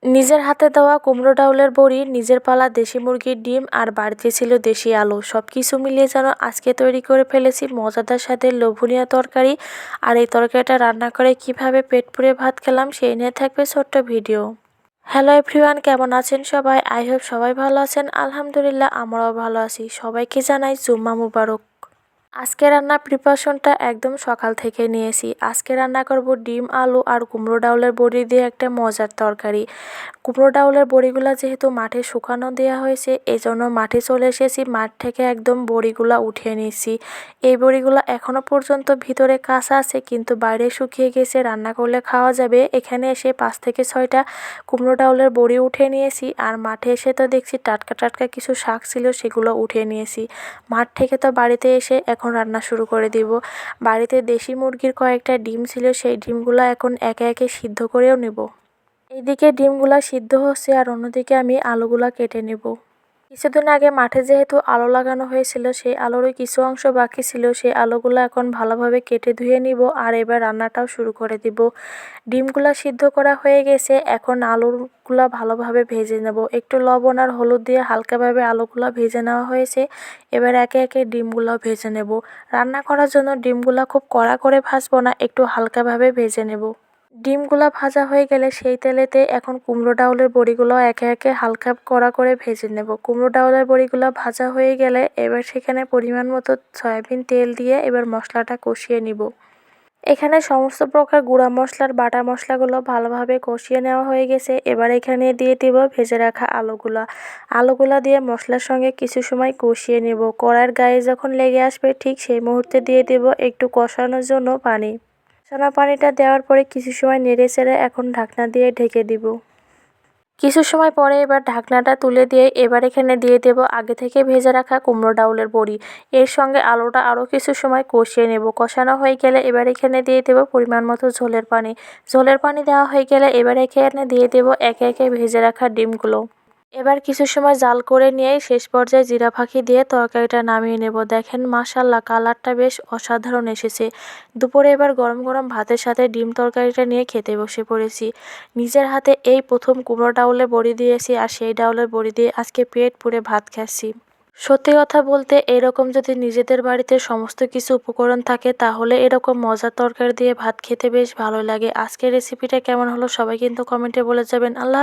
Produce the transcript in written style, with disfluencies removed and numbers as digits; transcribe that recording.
নিজের হাতে দেওয়া কুমড়ো ডাউলের বড়ি, নিজের পালা দেশি মুরগির ডিম আর বাড়িতে ছিল দেশি আলু, সব কিছু মিলিয়ে যেন আজকে তৈরি করে ফেলেছি মজাদার স্বাদের লোভনীয় তরকারি। আর এই তরকারিটা রান্না করে কিভাবে পেট পুড়ে ভাত খেলাম সেই নিয়ে থাকবে ছোট্ট ভিডিও। হ্যালো এভরিওয়ান, কেমন আছেন সবাই? আই হোপ সবাই ভালো আছেন। আলহামদুলিল্লাহ, আমরাও ভালো আছি। সবাইকে জানাই জুম্মা মুবারক। আজকে রান্নার প্রিপারেশনটা একদম সকাল থেকে নিয়েছি। আজকে রান্না করব ডিম, আলু আর কুমড়ো ডাউলের বড়ি দিয়ে একটা মজার তরকারি। কুমড়ো ডাউলের বড়িগুলা যেহেতু মাঠে শুকানো দেওয়া হয়েছে, এই জন্য মাঠে চলে এসেছি। মাঠ থেকে একদম বড়িগুলা উঠিয়ে নিয়েছি। এই বড়িগুলা এখনো পর্যন্ত ভিতরে কাঁচা আছে, কিন্তু বাইরে শুকিয়ে গেছে, রান্না করলে খাওয়া যাবে। এখানে এসে 5 থেকে 6টা কুমড়ো ডাউলের বড়ি উঠিয়ে নিয়েছি। আর মাঠে এসে তো দেখছি টাটকা টাটকা কিছু শাক ছিল, সেগুলো উঠিয়ে নিয়েছি। মাঠ থেকে তো বাড়িতে এসে এখন রান্না শুরু করে দিব। বাড়িতে দেশি মুরগির কয়েকটা ডিম ছিল, সেই ডিমগুলো এখন একে একে সিদ্ধ করেও নেব। এইদিকে ডিমগুলা সিদ্ধ হচ্ছে আর অন্যদিকে আমি আলুগুলা কেটে নেব। কিছুদিন আগে মাঠে যেহেতু আলু লাগানো হয়েছিল, সেই আলুরই কিছু অংশ বাকি ছিল, সেই আলুগুলো এখন ভালোভাবে কেটে ধুয়ে নিব। আর এবার রান্নাটাও শুরু করে দিব। ডিমগুলা সিদ্ধ করা হয়ে গেছে, এখন আলুগুলা ভালোভাবে ভেজে নেব। একটু লবণ আর হলুদ দিয়ে হালকাভাবে আলুগুলা ভেজে নেওয়া হয়েছে। এবার একে একে ডিমগুলাও ভেজে নেব। রান্না করার জন্য ডিমগুলা খুব কড়া করে ভাজবো না, একটু হালকাভাবে ভেজে নেব। ডিমগুলা ভাজা হয়ে গেলে সেই তেলেতে এখন কুমড়ো ডাউলের বড়িগুলো একে একে হালকা কড়া করে ভেজে নেব। কুমড়ো ডাউলের বড়িগুলো ভাজা হয়ে গেলে এবার সেখানে পরিমাণ মতো সয়াবিন তেল দিয়ে এবার মশলাটা কষিয়ে নিব। এখানে সমস্ত প্রকার গুঁড়া মশলার বাটা মশলাগুলো ভালোভাবে কষিয়ে নেওয়া হয়ে গেছে। এবার এখানে দিয়ে দিব ভেজে রাখা আলুগুলা দিয়ে মশলার সঙ্গে কিছু সময় কষিয়ে নেব। কড়াইয়ের গায়ে যখন লেগে আসবে ঠিক সেই মুহূর্তে দিয়ে দেব একটু কষানোর জন্য পানি। পানিটা দেওয়ার পরে কিছু সময় নেড়ে চেড়ে এখন ঢাকনা দিয়ে ঢেকে দিব। কিছু সময় পরে এবার ঢাকনাটা তুলে দিয়ে এবার এখানে দিয়ে দেব আগে থেকে ভেজে রাখা কুমড়ো ডাউলের বড়ি। এর সঙ্গে আলুটা আরও কিছু সময় কষিয়ে নেব। কষানো হয়ে গেলে এবার এখানে দিয়ে দেব পরিমাণ মতো ঝোলের পানি। ঝোলের পানি দেওয়া হয়ে গেলে এবার এখানে দিয়ে দেব একে একে ভেজে রাখা ডিমগুলো। এবার কিছু সময় জাল করে নিয়ে শেষ পর্যায়ে জিরা ফাঁকি দিয়ে তরকারিটা নামিয়ে নেব। দেখেন মাশাআল্লাহ, কালারটা বেশ অসাধারণ এসেছে। দুপুরে এবার গরম গরম ভাতের সাথে ডিম তরকারিটা নিয়ে খেতে বসে পড়েছি। নিজের হাতে এই প্রথম কুমড়ো ডাউলের বড়ি দিয়েছি, আর সেই ডাউলের বড়ি দিয়ে আজকে পেট পুড়ে ভাত খাচ্ছি। সত্যি কথা বলতে এরকম যদি নিজেদের বাড়িতে সমস্ত কিছু উপকরণ থাকে, তাহলে এরকম মজার তরকারি দিয়ে ভাত খেতে বেশ ভালো লাগে। আজকের রেসিপিটা কেমন হলো সবাই কিন্তু কমেন্টে বলে যাবেন। আল্লাহ।